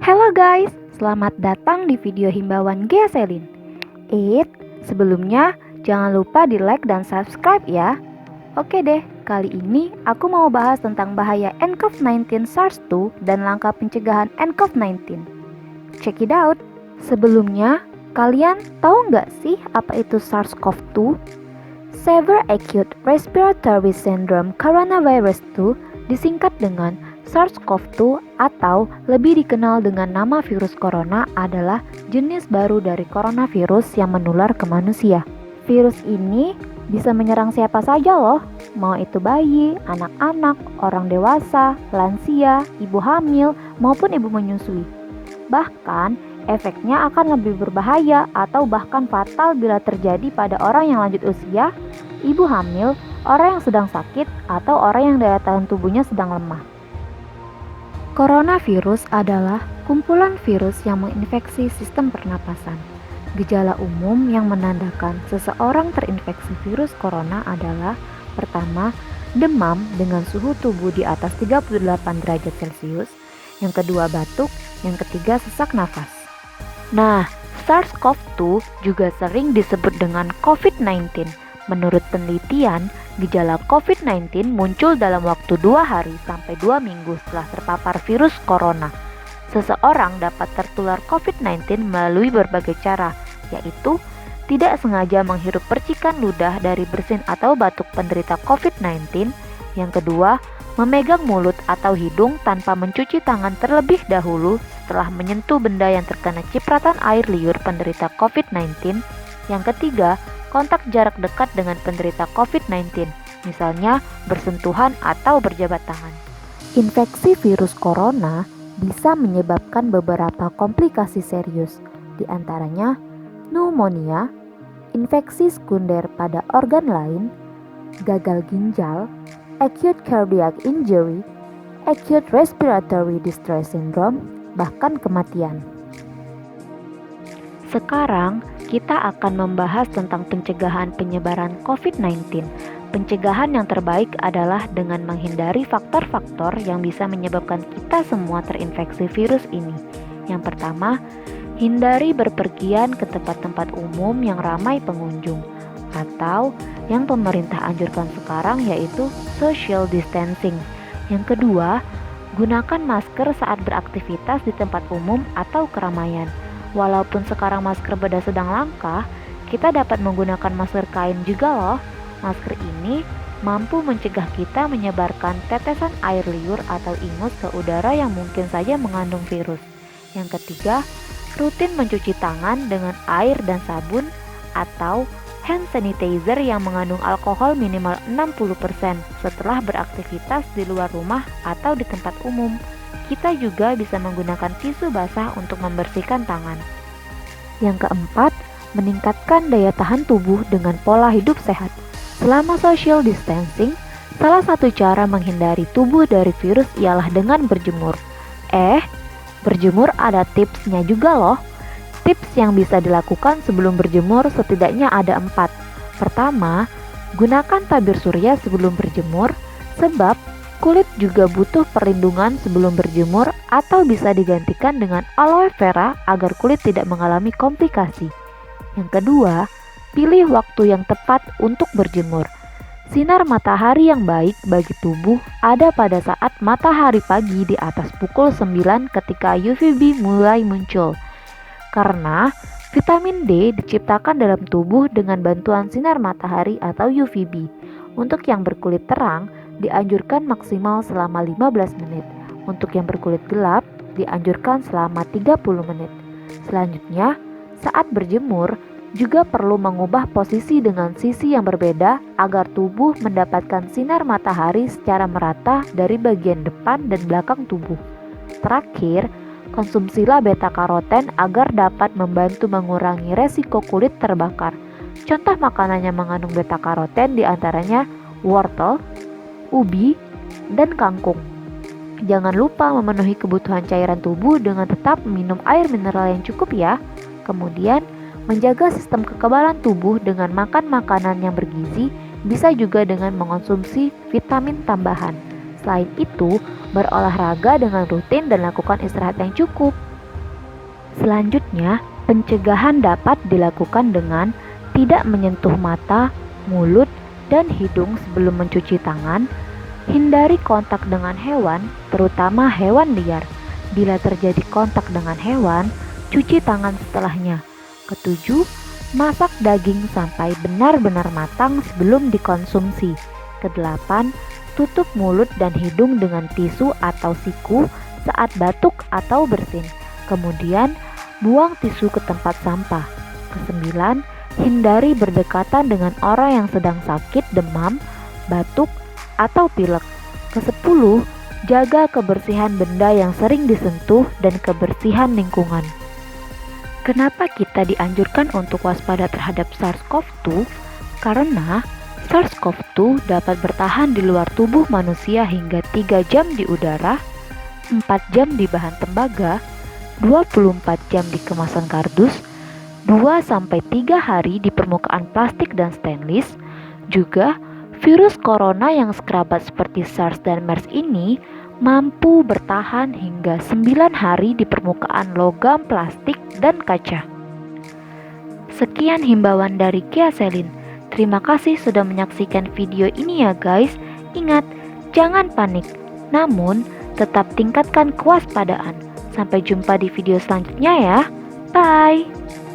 Halo guys, selamat datang di video himbauan Gea Selin. Sebelumnya jangan lupa di like dan subscribe ya. Oke deh, kali ini aku mau bahas tentang bahaya nCoV-19 SARS-2 dan langkah pencegahan nCoV-19. Check it out. Sebelumnya, kalian tahu nggak sih apa itu SARS-CoV-2? Severe Acute Respiratory Syndrome Coronavirus 2 disingkat dengan SARS-CoV-2 atau lebih dikenal dengan nama virus corona adalah jenis baru dari coronavirus yang menular ke manusia. Virus ini bisa menyerang siapa saja loh, mau itu bayi, anak-anak, orang dewasa, lansia, ibu hamil, maupun ibu menyusui. Bahkan, efeknya akan lebih berbahaya atau bahkan fatal bila terjadi pada orang yang lanjut usia, ibu hamil, orang yang sedang sakit, atau orang yang daya tahan tubuhnya sedang lemah. Coronavirus adalah kumpulan virus yang menginfeksi sistem pernapasan. Gejala umum yang menandakan seseorang terinfeksi virus corona adalah pertama, demam dengan suhu tubuh di atas 38 derajat Celcius, yang kedua batuk, yang ketiga sesak nafas. Nah, SARS-CoV-2 juga sering disebut dengan COVID-19. Menurut penelitian, gejala COVID-19 muncul dalam waktu 2 hari sampai 2 minggu setelah terpapar virus corona. Seseorang dapat tertular COVID-19 melalui berbagai cara, yaitu tidak sengaja menghirup percikan ludah dari bersin atau batuk penderita COVID-19. Yang kedua, memegang mulut atau hidung tanpa mencuci tangan terlebih dahulu setelah menyentuh benda yang terkena cipratan air liur penderita COVID-19. Yang ketiga, kontak jarak dekat dengan penderita COVID-19, misalnya bersentuhan atau berjabat tangan. Infeksi virus corona bisa menyebabkan beberapa komplikasi serius, di antaranya pneumonia, infeksi sekunder pada organ lain, gagal ginjal, acute cardiac injury, acute respiratory distress syndrome, bahkan kematian. Sekarang, kita akan membahas tentang pencegahan penyebaran COVID-19. Pencegahan yang terbaik adalah dengan menghindari faktor-faktor yang bisa menyebabkan kita semua terinfeksi virus ini. Yang pertama, hindari berpergian ke tempat-tempat umum yang ramai pengunjung, atau yang pemerintah anjurkan sekarang yaitu social distancing. Yang kedua, gunakan masker saat beraktivitas di tempat umum atau keramaian. Walaupun sekarang masker bedah sedang langka, kita dapat menggunakan masker kain juga loh. Masker ini mampu mencegah kita menyebarkan tetesan air liur atau ingus ke udara yang mungkin saja mengandung virus. Yang ketiga, rutin mencuci tangan dengan air dan sabun atau hand sanitizer yang mengandung alkohol minimal 60% setelah beraktivitas di luar rumah atau di tempat umum. Kita juga bisa menggunakan tisu basah untuk membersihkan tangan. Yang keempat, meningkatkan daya tahan tubuh dengan pola hidup sehat. Selama social distancing, salah satu cara menghindari tubuh dari virus ialah dengan berjemur. Berjemur ada tipsnya juga loh. Tips yang bisa dilakukan sebelum berjemur setidaknya ada 4. Pertama, gunakan tabir surya sebelum berjemur, sebab kulit juga butuh perlindungan sebelum berjemur atau bisa digantikan dengan aloe vera agar kulit tidak mengalami komplikasi. Yang kedua, pilih waktu yang tepat untuk berjemur. Sinar matahari yang baik bagi tubuh ada pada saat matahari pagi di atas pukul 9 ketika UVB mulai muncul. Karena vitamin D diciptakan dalam tubuh dengan bantuan sinar matahari atau UVB. Untuk yang berkulit terang, dianjurkan maksimal selama 15 menit. Untuk yang berkulit gelap, dianjurkan selama 30 menit. Selanjutnya, saat berjemur, juga perlu mengubah posisi dengan sisi yang berbeda agar tubuh mendapatkan sinar matahari secara merata dari bagian depan dan belakang tubuh. Terakhir, konsumsilah beta-karoten agar dapat membantu mengurangi resiko kulit terbakar. Contoh makanan yang mengandung beta-karoten diantaranya wortel, ubi, dan kangkung. Jangan lupa memenuhi kebutuhan cairan tubuh dengan tetap minum air mineral yang cukup ya. Kemudian, menjaga sistem kekebalan tubuh dengan makan makanan yang bergizi, bisa juga dengan mengonsumsi vitamin tambahan. Selain itu, berolahraga dengan rutin dan lakukan istirahat yang cukup. Selanjutnya, pencegahan dapat dilakukan dengan tidak menyentuh mata, mulut, dan hidung sebelum mencuci tangan. Hindari kontak dengan hewan, terutama hewan liar. Bila terjadi kontak dengan hewan, cuci tangan setelahnya. Ketujuh, masak daging sampai benar-benar matang sebelum dikonsumsi. Kedelapan, tutup mulut dan hidung dengan tisu atau siku saat batuk atau bersin. Kemudian, buang tisu ke tempat sampah. Kesembilan, hindari berdekatan dengan orang yang sedang sakit, demam, batuk, atau pilek. Kesepuluh, jaga kebersihan benda yang sering disentuh dan kebersihan lingkungan. Kenapa kita dianjurkan untuk waspada terhadap SARS-CoV-2? Karena SARS-CoV-2 dapat bertahan di luar tubuh manusia hingga 3 jam di udara, 4 jam di bahan tembaga, 24 jam di kemasan kardus, 2-3 hari di permukaan plastik dan stainless. Juga, virus corona yang sekerabat seperti SARS dan MERS ini mampu bertahan hingga 9 hari di permukaan logam, plastik, dan kaca. Sekian himbauan dari Kia Selin. Terima kasih sudah menyaksikan video ini ya guys. Ingat, jangan panik, namun tetap tingkatkan kewaspadaan. Sampai jumpa di video selanjutnya ya. Bye!